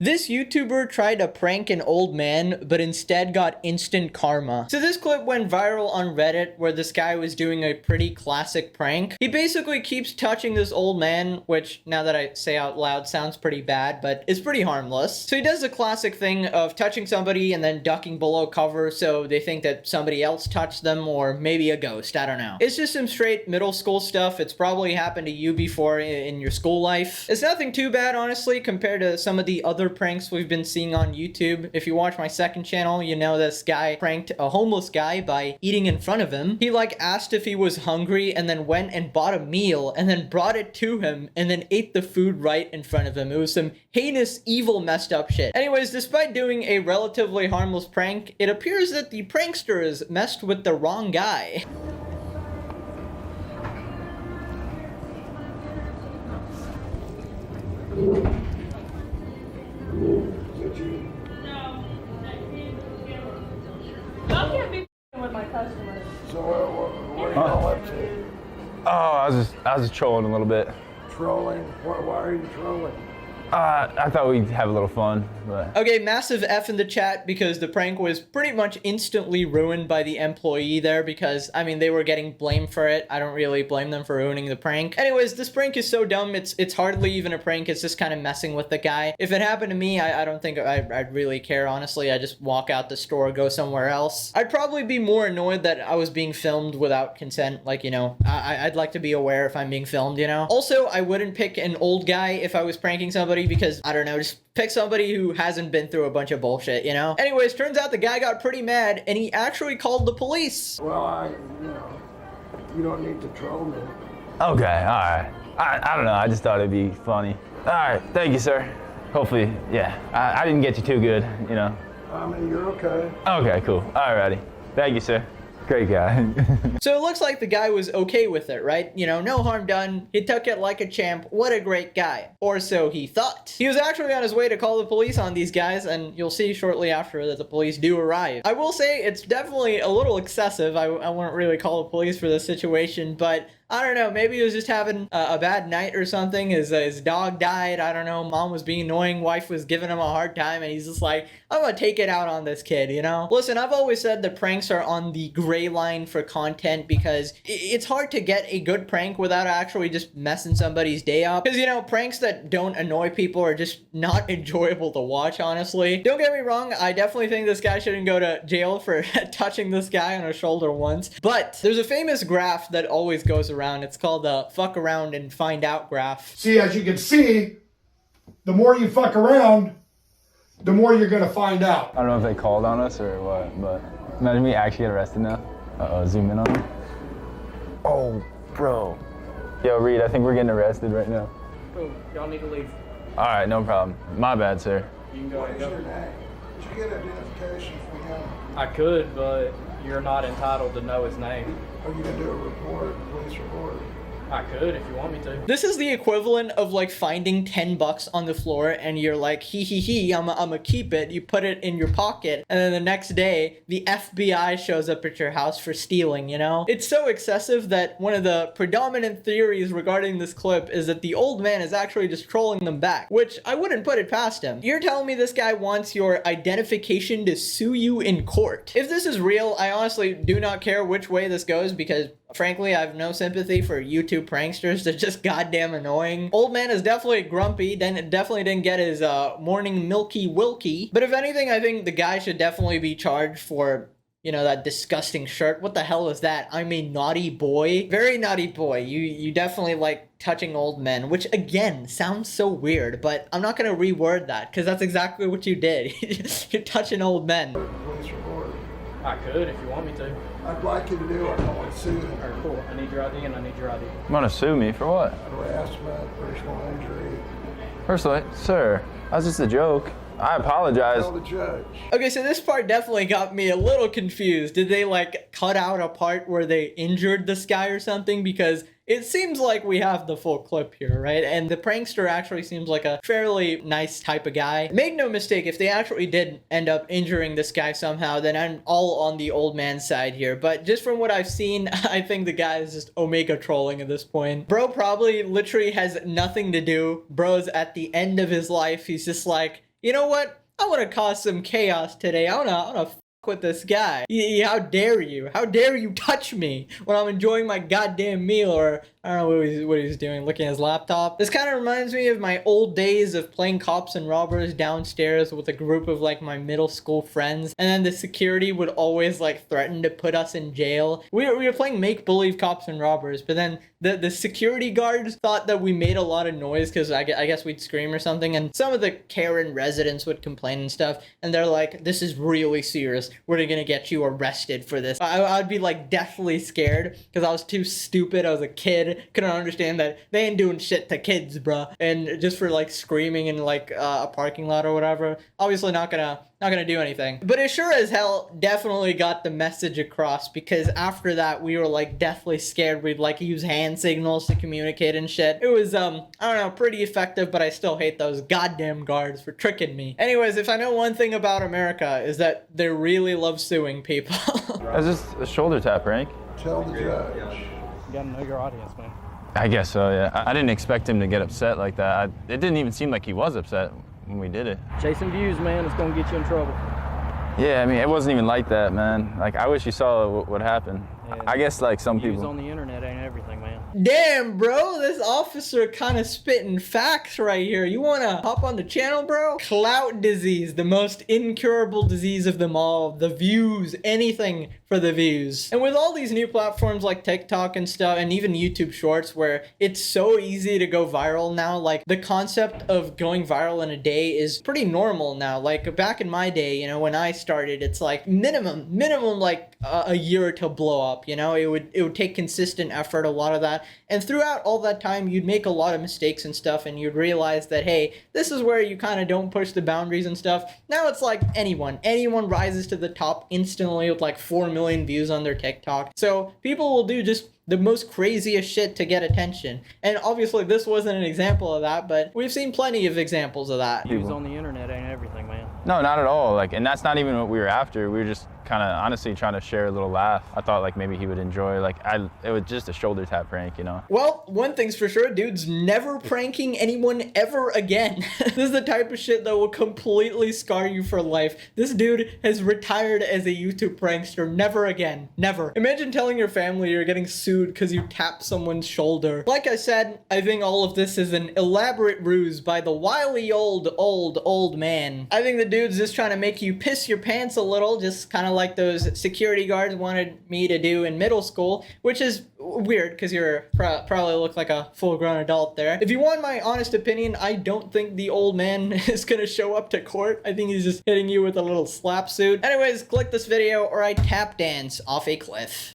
This YouTuber tried to prank an old man, but instead got instant karma. So this clip went viral on Reddit where this guy was doing a pretty classic prank. He basically keeps touching this old man, which now that I say out loud sounds pretty bad, but it's pretty harmless. So he does the classic thing of touching somebody and then ducking below cover so they think that somebody else touched them or maybe a ghost, I don't know. It's just some straight middle school stuff. It's probably happened to you before in your school life. It's nothing too bad, honestly, compared to some of the other pranks we've been seeing on YouTube. If you watch my second channel, you know this guy pranked a homeless guy by eating in front of him. He like asked if he was hungry and then went and bought a meal and then brought it to him and then ate the food right in front of him. It was some heinous, evil, messed up shit. Anyways, despite doing a relatively harmless prank, it appears that the pranksters messed with the wrong guy. Y'all can't be with my customers. So what are you all up to? Oh, I was just trolling a little bit. Trolling? Why are you trolling? I thought we'd have a little fun, but... Okay, massive F in the chat because the prank was pretty much instantly ruined by the employee there because, I mean, they were getting blamed for it. I don't really blame them for ruining the prank. Anyways, this prank is so dumb, it's hardly even a prank, it's just kind of messing with the guy. If it happened to me, I don't think I'd really care, honestly. I'd just walk out the store, go somewhere else. I'd probably be more annoyed that I was being filmed without consent, like, you know, I'd like to be aware if I'm being filmed, you know? Also, I wouldn't pick an old guy if I was pranking somebody because, I don't know, just pick somebody who hasn't been through a bunch of bullshit, you know? Anyways, turns out the guy got pretty mad and he actually called the police. Well, you don't need to troll me. Okay, alright. I don't know, I just thought it'd be funny. Alright, thank you, sir. Hopefully, yeah. I didn't get you too good, you know? I mean, you're okay. Okay, cool. Alrighty. Thank you, sir. Great guy. So it looks like the guy was okay with it, right? You know, no harm done. He took it like a champ. What a great guy. Or so he thought. He was actually on his way to call the police on these guys, and you'll see shortly after that the police do arrive. I will say it's definitely a little excessive. I wouldn't really call the police for this situation, but I don't know, maybe he was just having a bad night or something. His dog died, I don't know, mom was being annoying, wife was giving him a hard time, and he's just like, I'm gonna take it out on this kid, you know? Listen, I've always said that pranks are on the gray line for content because it's hard to get a good prank without actually just messing somebody's day up. Because, you know, pranks that don't annoy people are just not enjoyable to watch, honestly. Don't get me wrong, I definitely think this guy shouldn't go to jail for touching this guy on his shoulder once, but there's a famous graph that always goes around. It's called the fuck around and find out graph. See, as you can see, the more you fuck around, the more you're gonna find out. I don't know if they called on us or what, but imagine we actually get arrested now. Uh-oh, zoom in on him. Oh, bro. Yo, Reed, I think we're getting arrested right now. Oh, y'all need to leave. All right, no problem. My bad, sir. You can go What and is go. your name? Did you get identification from him? I could, but you're not entitled to know his name. Are you gonna do a report, police report? I could if you want me to. This is the equivalent of like finding 10 bucks on the floor and you're like, hee, I'ma keep it. You put it in your pocket and then the next day the FBI shows up at your house for stealing, you know? It's so excessive that one of the predominant theories regarding this clip is that the old man is actually just trolling them back, which I wouldn't put it past him. You're telling me this guy wants your identification to sue you in court. If this is real, I honestly do not care which way this goes because frankly, I have no sympathy for YouTube pranksters. They're just goddamn annoying. Old man is definitely grumpy, definitely didn't get his morning milky wilky. But if anything, I think the guy should definitely be charged for, you know, that disgusting shirt. What the hell is that? I'm a naughty boy. Very naughty boy. You definitely like touching old men, which again sounds so weird, but I'm not gonna reword that because that's exactly what you did. You're touching old men. Police report. I could if you want me to. I'd like you to do it. I want to sue them. Alright, cool. I need your ID and I need your ID. You wanna sue me for what? Harassment, personal injury. Personally, sir, that was just a joke. I apologize. Tell the judge. Okay, so this part definitely got me a little confused. Did they like cut out a part where they injured this guy or something? Because it seems like we have the full clip here, right? And the prankster actually seems like a fairly nice type of guy. Make no mistake, if they actually did end up injuring this guy somehow, then I'm all on the old man's side here. But just from what I've seen, I think the guy is just Omega trolling at this point. Bro probably literally has nothing to do. Bro's at the end of his life. He's just like, you know what? I want to cause some chaos today. I wanna fuck with this guy. How dare you? How dare you touch me when I'm enjoying my goddamn meal? Or I don't know what he's doing, looking at his laptop. This kind of reminds me of my old days of playing cops and robbers downstairs with a group of like my middle school friends, and then the security would always like threaten to put us in jail. We were playing make-believe cops and robbers, but then the security guards thought that we made a lot of noise because I guess we'd scream or something, and some of the Karen residents would complain and stuff, and they're like, this is really serious. We're gonna get you arrested for this. I'd be like deathly scared because I was too stupid. I was a kid. Couldn't understand that they ain't doing shit to kids, bruh. And just for like screaming in like a parking lot or whatever, obviously not gonna do anything. But it sure as hell definitely got the message across, because after that we were like deathly scared. We'd like use hand signals to communicate and shit. It was I don't know, pretty effective, but I still hate those goddamn guards for tricking me. Anyways, if I know one thing about America is that they really love suing people. That's just a shoulder tap, Frank. Tell the judge. You gotta know your audience, man. I guess so, yeah. I didn't expect him to get upset like that. It didn't even seem like he was upset when we did it. Chasing views, man, it's gonna get you in trouble. Yeah, I mean, it wasn't even like that, man. Like, I wish you saw what happened. Yeah. I guess, like, some Views people... on the internet ain't everything, man. Damn, bro, this officer kind of spitting facts right here. You want to hop on the channel, bro? Clout disease, the most incurable disease of them all. The views, anything for the views. And with all these new platforms like TikTok and stuff, and even YouTube Shorts, where it's so easy to go viral now, like the concept of going viral in a day is pretty normal now. Like back in my day, you know, when I started, it's like minimum like a year to blow up, you know? It would take consistent effort, a lot of that. And throughout all that time, you'd make a lot of mistakes and stuff, and you'd realize that, hey, this is where you kind of don't push the boundaries and stuff. Now it's like anyone rises to the top instantly with like 4 million views on their TikTok. So people will do just the most craziest shit to get attention. And obviously this wasn't an example of that, but we've seen plenty of examples of that. Views on the internet ain't everything, man. No, not at all. Like, and that's not even what we were after. We were just kind of honestly trying to share a little laugh. I thought like maybe he would enjoy. Like, it was just a shoulder tap prank, you know. Well, one thing's for sure, dude's never pranking anyone ever again. This is the type of shit that will completely scar you for life. This dude has retired as a YouTube prankster. Never again. Never. Imagine telling your family you're getting sued because you tapped someone's shoulder. Like I said, I think all of this is an elaborate ruse by the wily old man. I think the dude's just trying to make you piss your pants a little, just kind of like those security guards wanted me to do in middle school, which is weird because you're probably look like a full-grown adult there. If you want my honest opinion, I don't think the old man is gonna show up to court. I think he's just hitting you with a little slap suit. Anyways, click this video or I tap dance off a cliff.